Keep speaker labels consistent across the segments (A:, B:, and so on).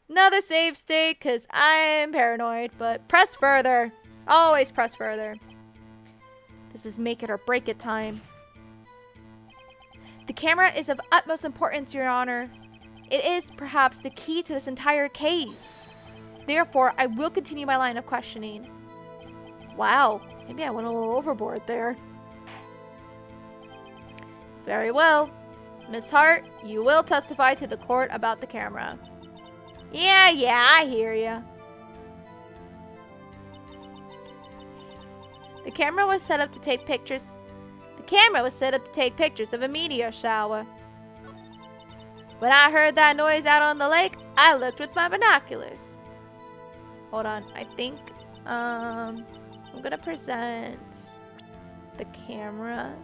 A: Another save state, because I'm paranoid, but press further. Always press further. This is make it or break it time. The camera is of utmost importance, Your Honor. It is, perhaps, the key to this entire case. Therefore, I will continue my line of questioning. Wow, maybe I went a little overboard there. Very well. Miss Hart, you will testify to the court about the camera. Yeah, I hear ya. The camera was set up to take pictures. The camera was set up to take pictures of a meteor shower. When I heard that noise out on the lake, I looked with my binoculars. Hold on, I think I'm gonna present the camera.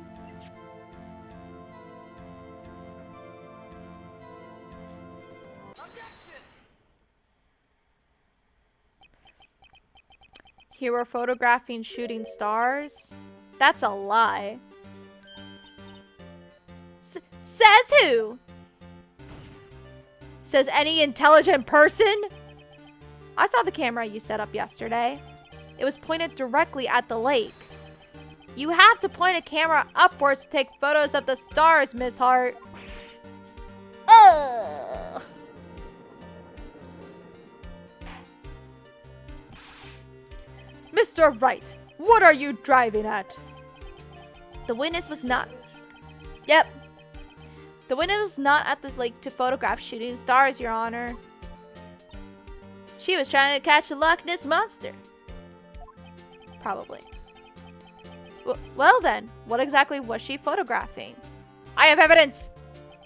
A: Here we're photographing shooting stars. That's a lie. Says who? Says any intelligent person? I saw the camera you set up yesterday. It was pointed directly at the lake. You have to point a camera upwards to take photos of the stars, Miss Hart. Ugh. Mr. Wright, what are you driving at? The witness was not... Yep. The witness was not at the lake to photograph shooting stars, Your Honor. She was trying to catch the Loch Ness Monster. Probably. Well then, what exactly was she photographing? I have evidence!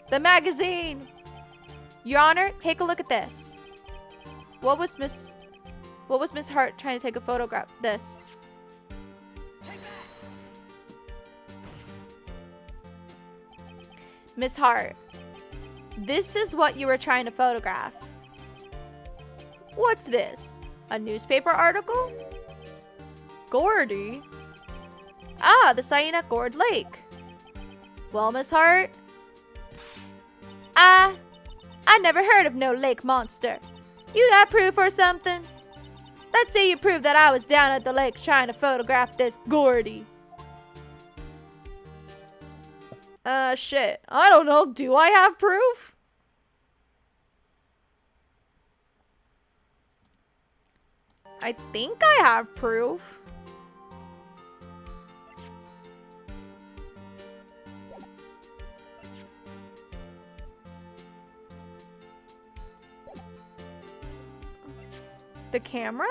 A: The magazine! Your Honor, take a look at this. What was Miss Hart trying to take a photograph? This. Miss Hart, this is what you were trying to photograph. What's this? A newspaper article? Gordy? Ah, the sighting at Gourd Lake. Well, Miss Hart? I never heard of no lake monster. You got proof or something? Let's say you prove that I was down at the lake trying to photograph this Gordy. Shit. I don't know. Do I have proof? I think I have proof. The camera?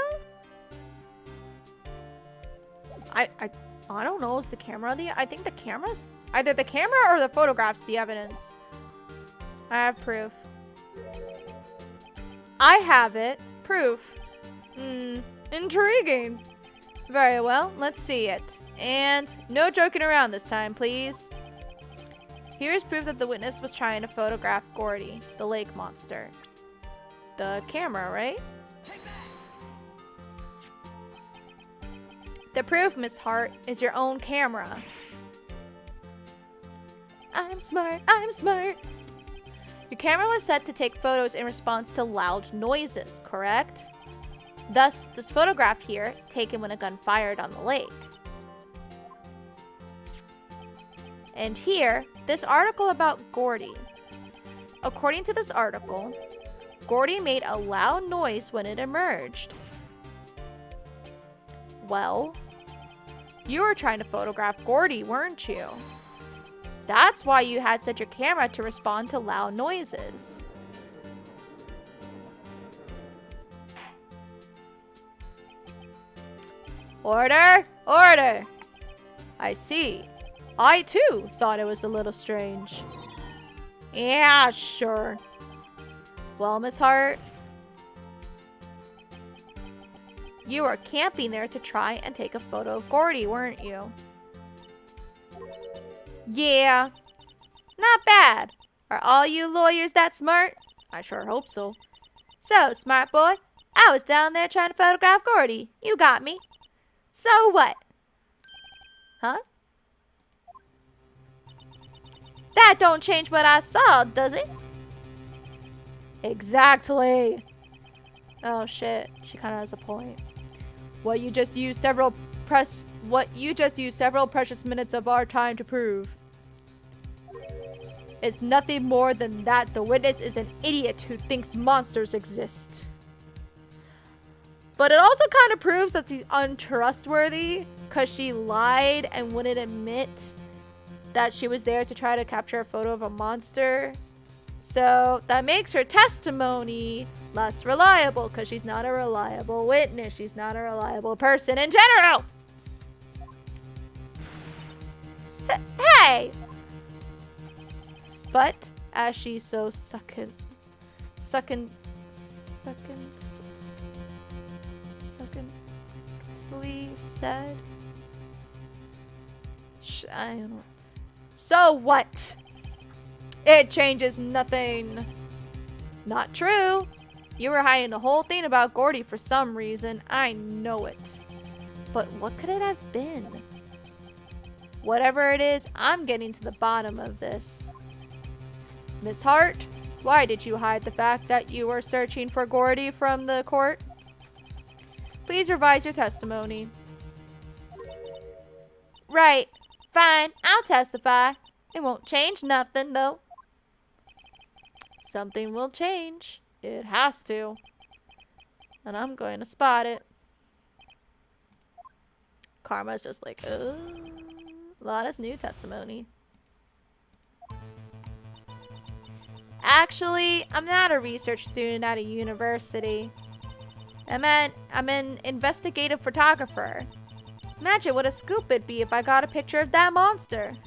A: I don't know. Is the camera I think the camera's either the camera or the photograph's the evidence. I have proof. I have it. Proof. Intriguing. Very well. Let's see it. And no joking around this time, please. Here's proof that the witness was trying to photograph Gordy, the lake monster. The camera, right? The proof, Miss Hart, is your own camera. I'm smart. I'm smart. Your camera was set to take photos in response to loud noises, correct? Thus, this photograph here, taken when a gun fired on the lake. And here, this article about Gordy. According to this article, Gordy made a loud noise when it emerged. Well, you were trying to photograph Gordy, weren't you? That's why you had set your camera to respond to loud noises. Order! Order! I see. I too thought it was a little strange. Yeah, sure. Well, Miss Hart, you were camping there to try and take a photo of Gordy, weren't you? Yeah. Not bad. Are all you lawyers that smart? I sure hope so. So, smart boy, I was down there trying to photograph Gordy. You got me. So what? Huh? That don't change what I saw, does it? Exactly. Oh shit, she kind of has a point. What you just used several precious minutes of our time to prove. It's nothing more than that the witness is an idiot who thinks monsters exist. But it also kind of proves that she's untrustworthy because she lied and wouldn't admit that she was there to try to capture a photo of a monster. So that makes her testimony less reliable because she's not a reliable witness. She's not a reliable person in general. Hey! But as she so succintly said, I don't know. So what? It changes nothing. Not true. You were hiding the whole thing about Gordy for some reason. I know it. But what could it have been? Whatever it is, I'm getting to the bottom of this. Miss Hart, why did you hide the fact that you were searching for Gordy from the court? Please revise your testimony. Right. Fine. I'll testify. It won't change nothing, though. Something will change. It has to. And I'm going to spot it. Karma's just like, oh. Lotta's new testimony. Actually, I'm not a research student at a university. I'm an investigative photographer. Imagine what a scoop it'd be if I got a picture of that monster.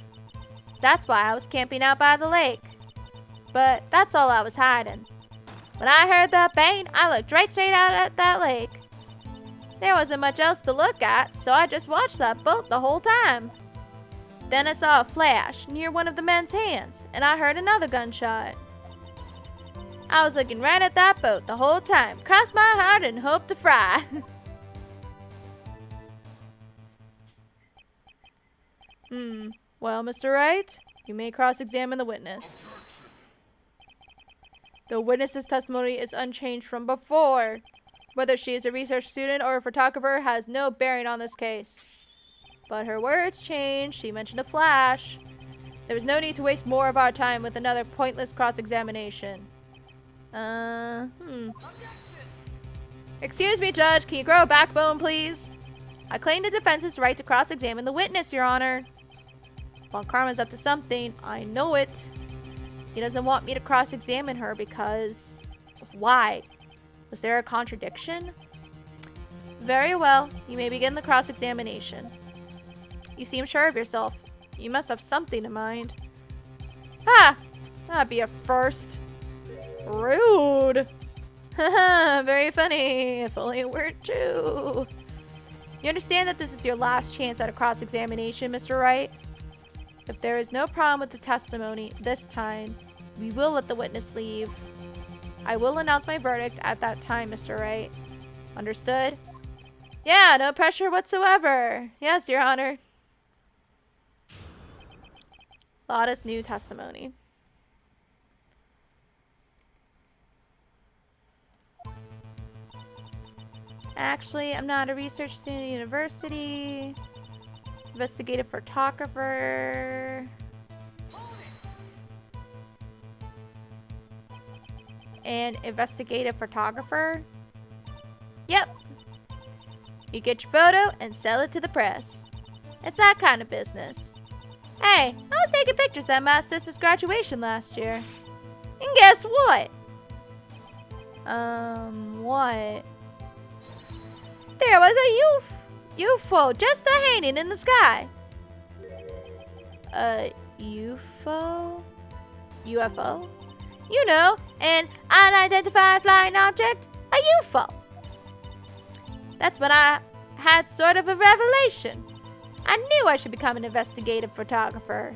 A: That's why I was camping out by the lake. But that's all I was hiding. When I heard that bang, I looked right straight out at that lake. There wasn't much else to look at, so I just watched that boat the whole time. Then I saw a flash near one of the men's hands, and I heard another gunshot. I was looking right at that boat the whole time, crossed my heart and hoped to fry. Well, Mr. Wright, you may cross-examine the witness. The witness's testimony is unchanged from before. Whether she is a research student or a photographer has no bearing on this case. But her words changed. She mentioned a flash. There was no need to waste more of our time with another pointless cross-examination. Excuse me, Judge. Can you grow a backbone, please? I claim the defense's right to cross-examine the witness, Your Honor. Von Karma's up to something. I know it. He doesn't want me to cross-examine her because... Why? Was there a contradiction? Very well. You may begin the cross-examination. You seem sure of yourself. You must have something in mind. Ha! That'd be a first. Rude. Haha, very funny. If only it weren't true. You understand that this is your last chance at a cross-examination, Mr. Wright? If there is no problem with the testimony this time, we will let the witness leave. I will announce my verdict at that time, Mr. Wright. Understood? Yeah, no pressure whatsoever. Yes, Your Honor. Lotta's new testimony. Actually, I'm not a research student at university. Investigative photographer. And investigative photographer. Yep. You get your photo and sell it to the press. It's that kind of business. Hey, I was taking pictures at my sister's graduation last year. And guess what? What? There was a UFO just hanging in the sky. A UFO? UFO? You know, an unidentified flying object. A UFO. That's when I had sort of a revelation. I knew I should become an investigative photographer.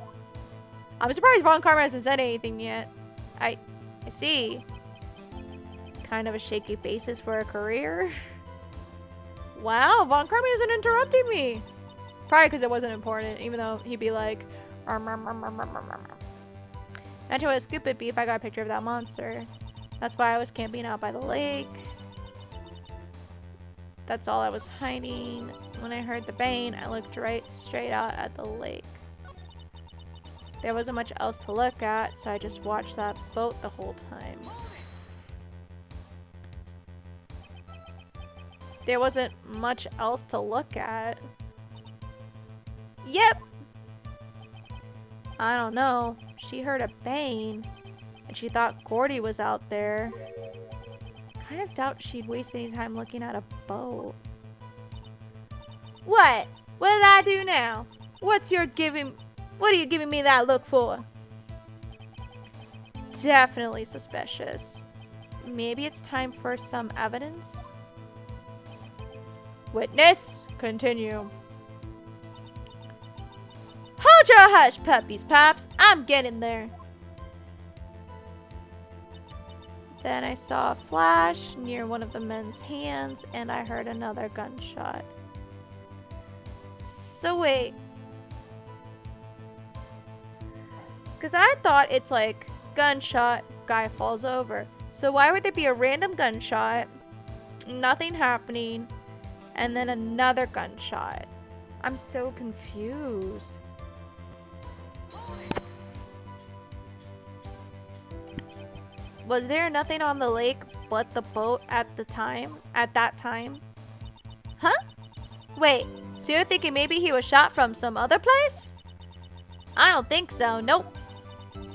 A: I'm surprised Von Karma hasn't said anything yet. I see. Kind of a shaky basis for a career. Wow, Von Karma isn't interrupting me. Probably because it wasn't important, even though he'd be like, Imagine what a scoop it'd be if I got a picture of that monster. That's why I was camping out by the lake. That's all I was hiding. When I heard the bang, I looked right straight out at the lake. There wasn't much else to look at, so I just watched that boat the whole time. There wasn't much else to look at. Yep. I don't know. She heard a bang, and she thought Gordy was out there. Kind of doubt she'd waste any time looking at a boat. What? What did I do now? What are you giving me that look for? Definitely suspicious. Maybe it's time for some evidence? Witness, continue. Hold your hush, puppies, Pops. I'm getting there. Then I saw a flash near one of the men's hands, and I heard another gunshot. So wait. Because I thought it's like gunshot, guy falls over. So why would there be a random gunshot, nothing happening, and then another gunshot? I'm so confused. Was there nothing on the lake but the boat at that time? Huh? Wait, so you're thinking maybe he was shot from some other place? I don't think so, nope.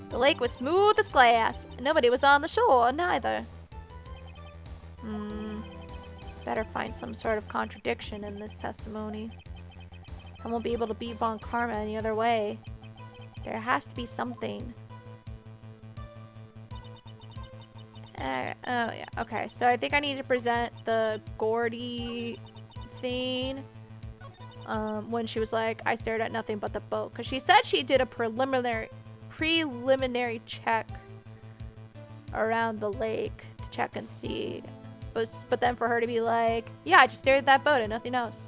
A: The lake was smooth as glass, and nobody was on the shore, neither. Better find some sort of contradiction in this testimony. I won't be able to beat Von Karma any other way. There has to be something. Oh yeah, okay, so I think I need to present the Gordy thing. When she was like, I stared at nothing but the boat. Because she said she did a preliminary check around the lake to check and see. But then for her to be like, yeah, I just stared at that boat and nothing else.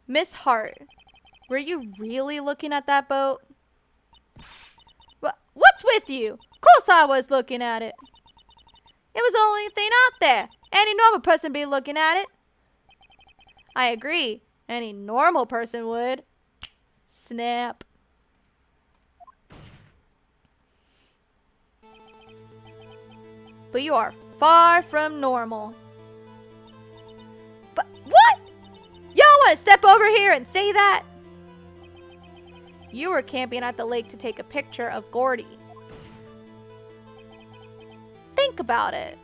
A: Miss Hart, were you really looking at that boat? What's with you? Of course I was looking at it. It was the only thing out there. Any normal person be looking at it. I agree. Any normal person would. Snap. But you are far from normal. But what? Y'all want to step over here and say that? You were camping at the lake to take a picture of Gordy. Think about it.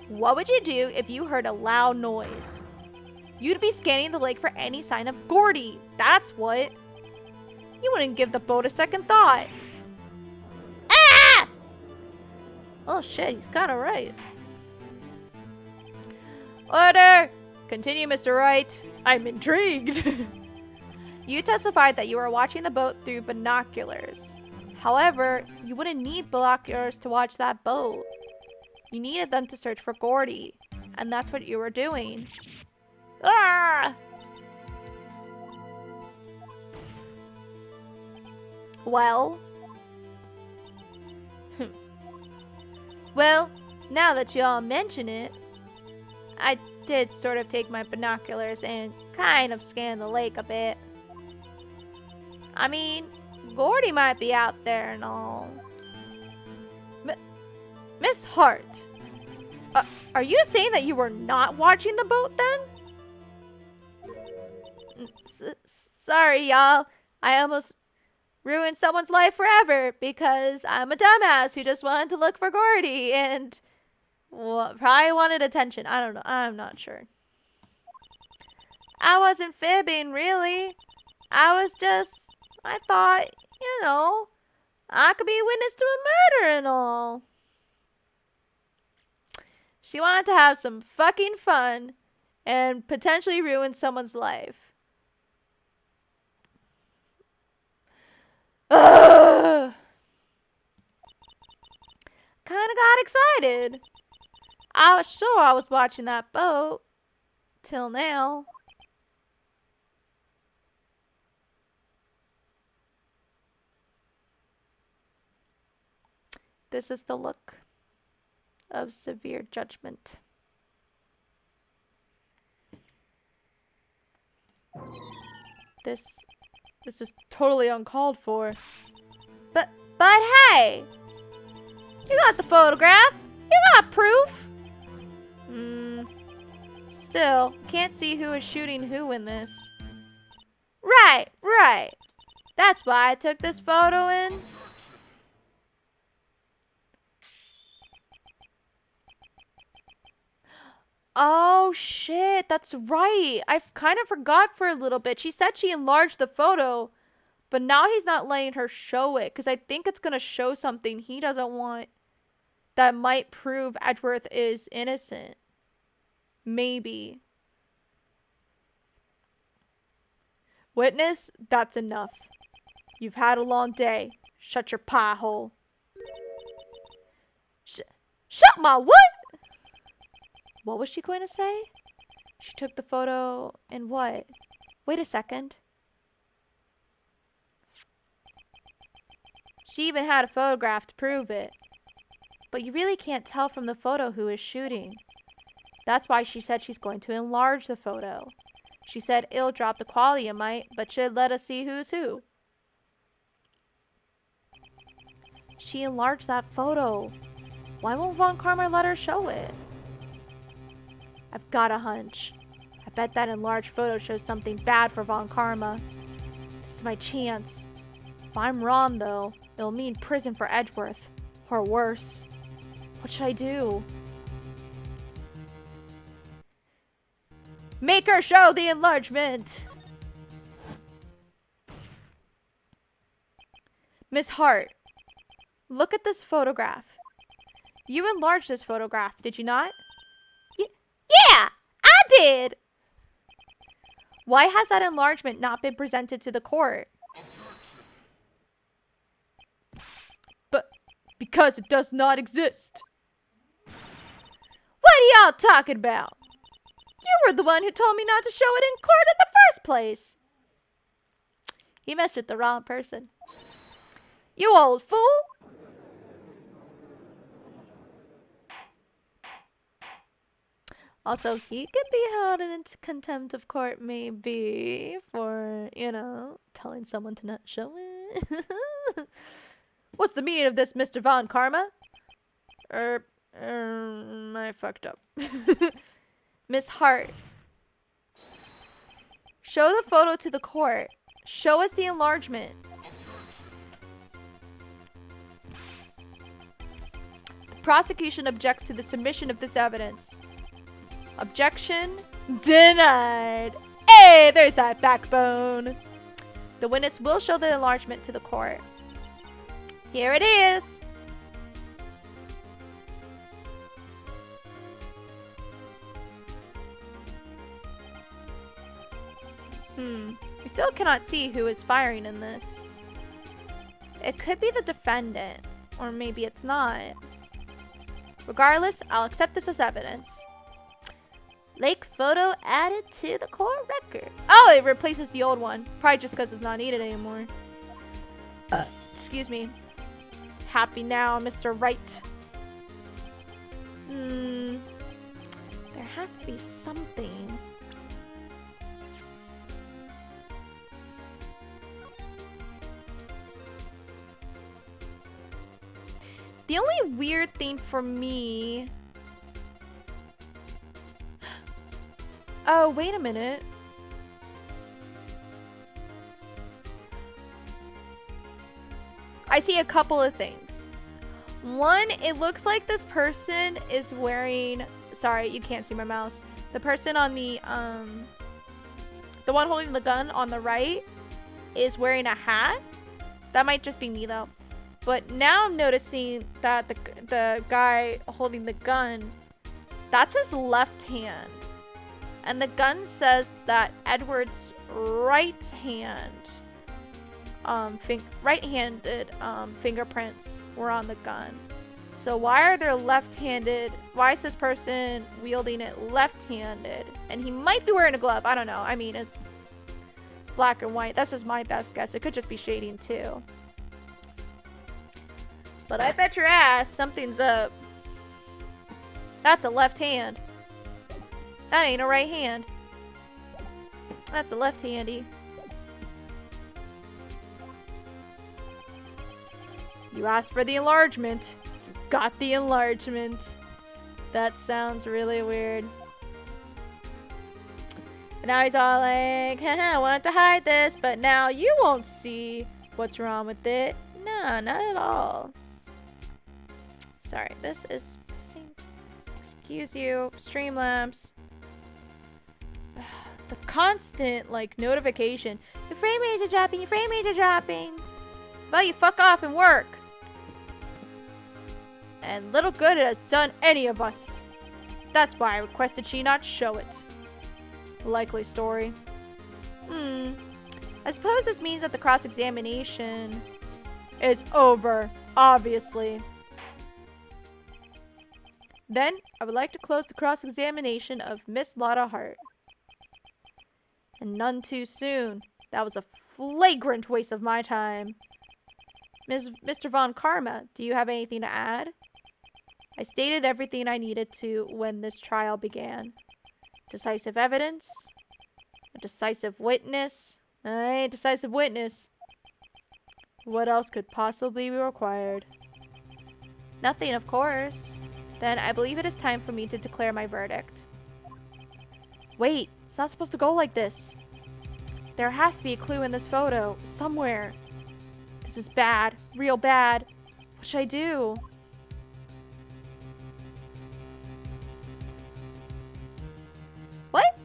A: What would you do if you heard a loud noise? You'd be scanning the lake for any sign of Gordy. That's what. You wouldn't give the boat a second thought. Ah! Oh shit, he's kind of right. Order! Continue, Mr. Wright. I'm intrigued. You testified that you were watching the boat through binoculars. However, you wouldn't need binoculars to watch that boat. You needed them to search for Gordy, and that's what you were doing. Ah! Well? Well, now that y'all mention it, I did sort of take my binoculars and kind of scan the lake a bit. I mean, Gordy might be out there and all. Miss Hart, are you saying that you were not watching the boat then? Sorry, y'all. I almost ruined someone's life forever because I'm a dumbass who just wanted to look for Gordy and probably wanted attention. I don't know. I'm not sure. I wasn't fibbing, really. I thought, you know, I could be a witness to a murder and all. She wanted to have some fucking fun and potentially ruin someone's life. Ugh. Kinda got excited. I was sure I was watching that boat. Till now. This is the look of severe judgment. This is totally uncalled for. But hey! You got the photograph! You got proof! Still, can't see who is shooting who in this. Right. That's why I took this photo in. Oh shit, that's right. I kind of forgot for a little bit. She said she enlarged the photo, but now he's not letting her show it because I think it's going to show something he doesn't want that might prove Edgeworth is innocent. Maybe. Witness, that's enough. You've had a long day. Shut your pie hole. Shut my what? What was she going to say? She took the photo and what? Wait a second. She even had a photograph to prove it. But you really can't tell from the photo who is shooting. That's why she said she's going to enlarge the photo. She said it'll drop the quality a mite, but should let us see who's who. She enlarged that photo. Why won't Von Karma let her show it? I've got a hunch. I bet that enlarged photo shows something bad for Von Karma. This is my chance. If I'm wrong, though, it'll mean prison for Edgeworth. Or worse. What should I do? Make her show the enlargement! Miss Hart, look at this photograph. You enlarged this photograph, did you not? Yeah, I did! Why has that enlargement not been presented to the court? But because it does not exist. What are y'all talking about? You were the one who told me not to show it in court in the first place. You messed with the wrong person. You old fool! Also, he could be held in contempt of court maybe for, telling someone to not show it. What's the meaning of this, Mr. Von Karma? I fucked up. Miss Hart, show the photo to the court. Show us the enlargement. The prosecution objects to the submission of this evidence. Objection denied. Hey, there's that backbone. The witness will show the enlargement to the court. Here it is. We still cannot see who is firing in this. It could be the defendant, or maybe it's not. Regardless, I'll accept this as evidence. Lake photo added to the court record. Oh, it replaces the old one. Probably just because it's not needed anymore. Excuse me. Happy now, Mr. Wright. There has to be something. The only weird thing for me... Oh, wait a minute. I see a couple of things. One, it looks like this person is wearing... Sorry, you can't see my mouse. The person on the one holding the gun on the right is wearing a hat. That might just be me, though. But now I'm noticing that the guy holding the gun, that's his left hand. And the gun says that Edward's right-handed fingerprints were on the gun. So why are they left-handed? Why is this person wielding it left-handed? And he might be wearing a glove. I don't know. I mean, it's black and white. That's just my best guess. It could just be shading too. But I bet your ass something's up. That's a left hand. That ain't a right hand. That's a left-handy. You asked for the enlargement. Got the enlargement. That sounds really weird. And now he's all like, haha, I want to hide this, but now you won't see what's wrong with it. No, not at all. Sorry, this is pissing. Excuse you, Streamlabs. The constant, like, notification. Your frame rates are dropping, your frame rates are dropping. Well, you fuck off and work. And little good it has done any of us. That's why I requested she not show it. Likely story. I suppose this means that the cross-examination is over, obviously. Then, I would like to close the cross-examination of Miss Lotta Hart. And none too soon. That was a flagrant waste of my time. Mr. Von Karma, do you have anything to add? I stated everything I needed to when this trial began. Decisive evidence. A decisive witness. Alright, decisive witness. What else could possibly be required? Nothing, of course. Then I believe it is time for me to declare my verdict. Wait, it's not supposed to go like this. There has to be a clue in this photo, somewhere. This is bad, real bad. What should I do? What?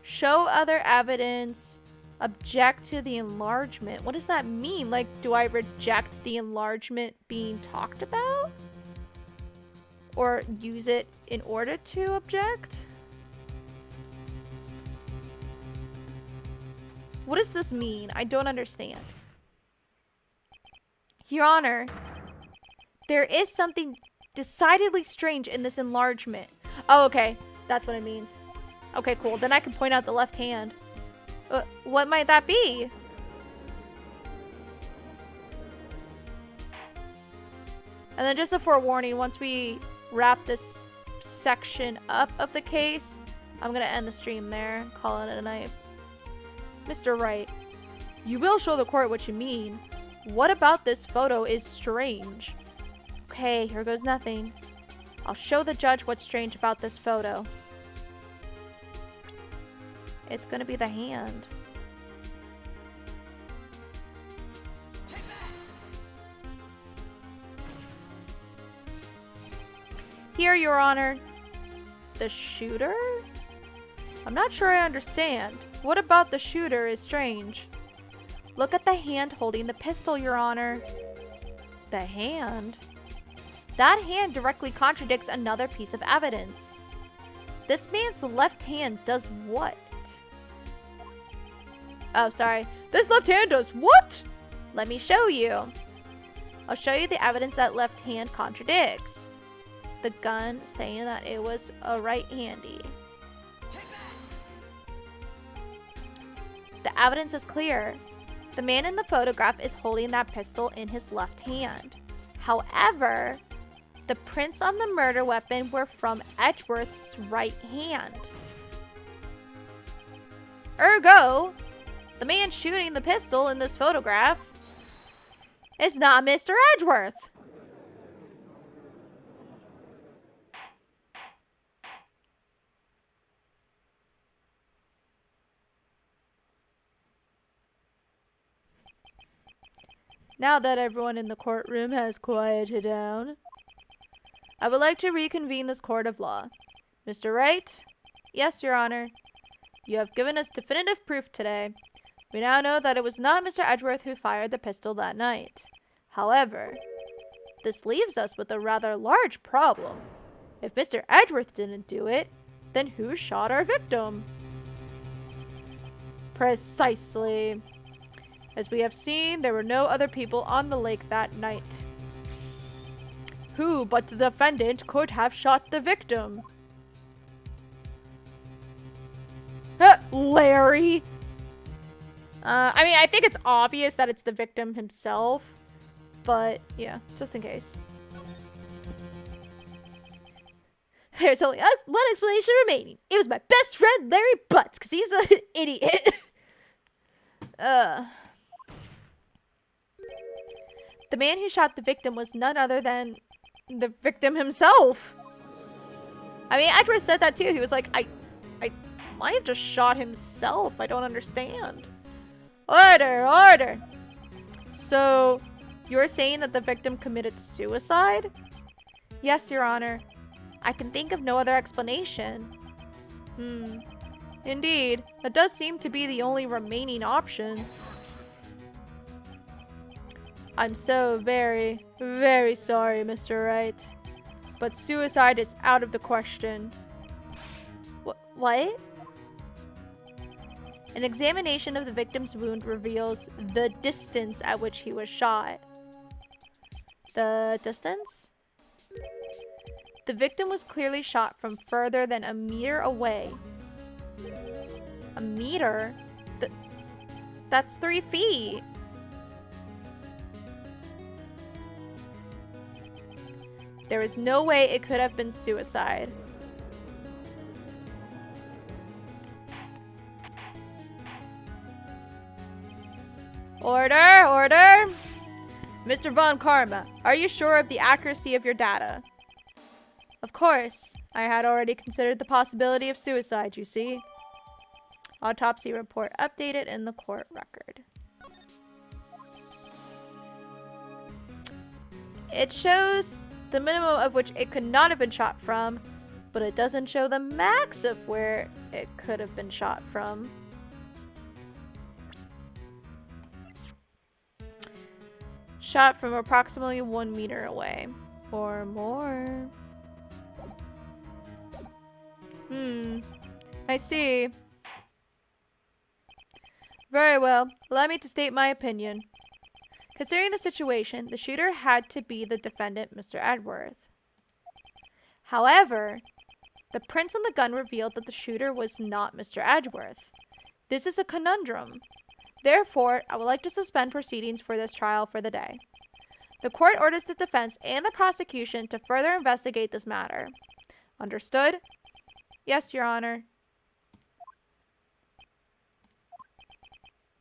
A: Show other evidence. Object to the enlargement. What does that mean? Like, do I reject the enlargement being talked about? Or use it in order to object? What does this mean? I don't understand. Your Honor, there is something decidedly strange in this enlargement. Oh, okay. That's what it means. Okay, cool. Then I can point out the left hand. What might that be? And then just a forewarning, once we wrap this section up of the case, I'm gonna end the stream there, call it a night. Mr. Wright, you will show the court what you mean. What about this photo is strange? Okay, here goes nothing. I'll show the judge what's strange about this photo. It's gonna be the hand. Here, Your Honor. The shooter? I'm not sure I understand. What about the shooter is strange? Look at the hand holding the pistol, Your Honor. The hand? That hand directly contradicts another piece of evidence. This man's left hand does what? Oh, sorry. This left hand does what? Let me show you. I'll show you the evidence that left hand contradicts. The gun saying that it was a right-handy. The evidence is clear. The man in the photograph is holding that pistol in his left hand. However, the prints on the murder weapon were from Edgeworth's right hand. Ergo, the man shooting the pistol in this photograph is not Mr. Edgeworth. Now that everyone in the courtroom has quieted down, I would like to reconvene this court of law. Mr. Wright? Yes, Your Honor. You have given us definitive proof today. We now know that it was not Mr. Edgeworth who fired the pistol that night. However, this leaves us with a rather large problem. If Mr. Edgeworth didn't do it, then who shot our victim? Precisely. As we have seen, there were no other people on the lake that night. Who but the defendant could have shot the victim? Larry! I mean, I think it's obvious that it's the victim himself. But, yeah, just in case. There's only one explanation remaining. It was my best friend, Larry Butts, because he's an idiot. The man who shot the victim was none other than the victim himself. I mean, Edward said that too. He was like, I might have just shot himself. I don't understand. Order, order. So, you're saying that the victim committed suicide? Yes, Your Honor. I can think of no other explanation. Indeed. That does seem to be the only remaining option. I'm so very, very sorry, Mr. Wright. But suicide is out of the question. What? An examination of the victim's wound reveals the distance at which he was shot. The distance? The victim was clearly shot from further than a meter away. A meter? That's 3 feet. There is no way it could have been suicide. Order, order. Mr. Von Karma, are you sure of the accuracy of your data? Of course. I had already considered the possibility of suicide, you see. Autopsy report updated in the court record. It shows the minimum of which it could not have been shot from, but it doesn't show the max of where it could have been shot from. Shot from approximately 1 meter away. Or more. I see. Very well. Allow me to state my opinion. Considering the situation, the shooter had to be the defendant, Mr. Edworth. However, the prints on the gun revealed that the shooter was not Mr. Edworth. This is a conundrum. Therefore, I would like to suspend proceedings for this trial for the day. The court orders the defense and the prosecution to further investigate this matter. Understood? Yes, Your Honor.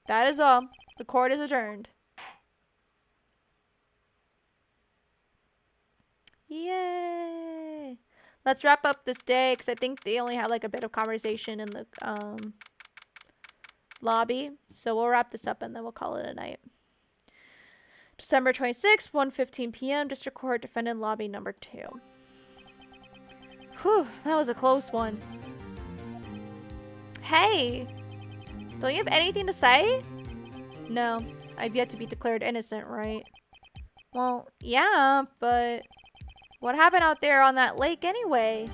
A: That is all. The court is adjourned. Yay! Let's wrap up this day because I think they only had like a bit of conversation in the lobby. So we'll wrap this up and then we'll call it a night. December 26th, 1:15 p.m. District Court, Defendant Lobby number 2. Whew, that was a close one. Hey! Don't you have anything to say? No, I've yet to be declared innocent, right? Well, yeah, but what happened out there on that lake anyway?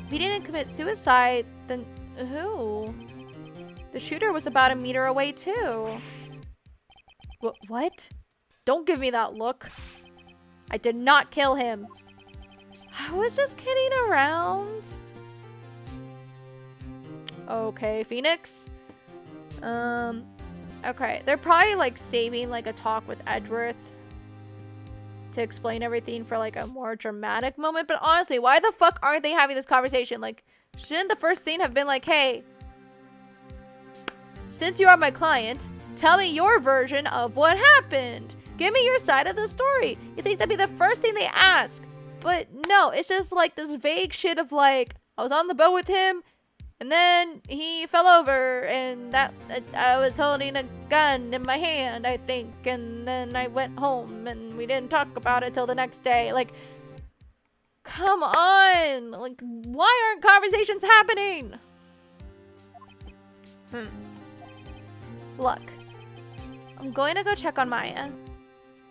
A: If he didn't commit suicide, then who? The shooter was about a meter away too. What? Don't give me that look. I did not kill him. I was just kidding around. Okay, Phoenix. Okay. They're probably like saving like a talk with Edworth to explain everything for like a more dramatic moment. But honestly, why the fuck aren't they having this conversation? Like, shouldn't the first thing have been like, hey, since you are my client, tell me your version of what happened. Give me your side of the story. You think that'd be the first thing they ask. But no, it's just like this vague shit of like, I was on the boat with him, and then he fell over, and that I was holding a gun in my hand, I think, and then I went home, and we didn't talk about it till the next day. Like, come on! Like, why aren't conversations happening? Look, I'm going to go check on Maya.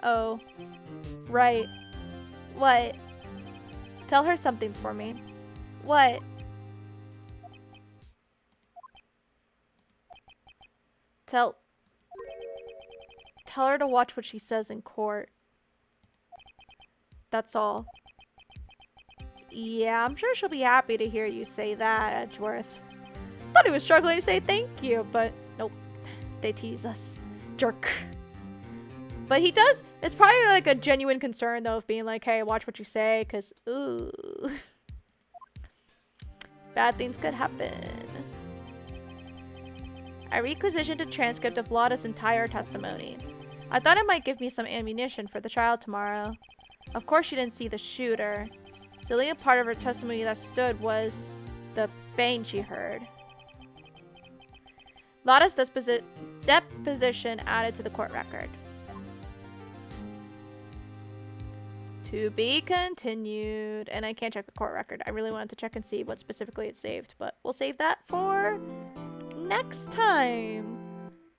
A: Oh, right. What? Tell her something for me. What? Tell her to watch what she says in court. that's all. Yeah, I'm sure she'll be happy to hear you say that, Edgeworth. Thought he was struggling to say thank you, but nope. They tease us. Jerk. But he does, it's probably like a genuine concern though of being like, hey, watch what you say, because, ooh. Bad things could happen. I requisitioned a transcript of Lotta's entire testimony. I thought it might give me some ammunition for the trial tomorrow. Of course she didn't see the shooter. So the only part of her testimony that stood was the bang she heard. Lotta's deposition added to the court record. To be continued. And I can't check the court record. I really wanted to check and see what specifically it saved, but we'll save that for next time.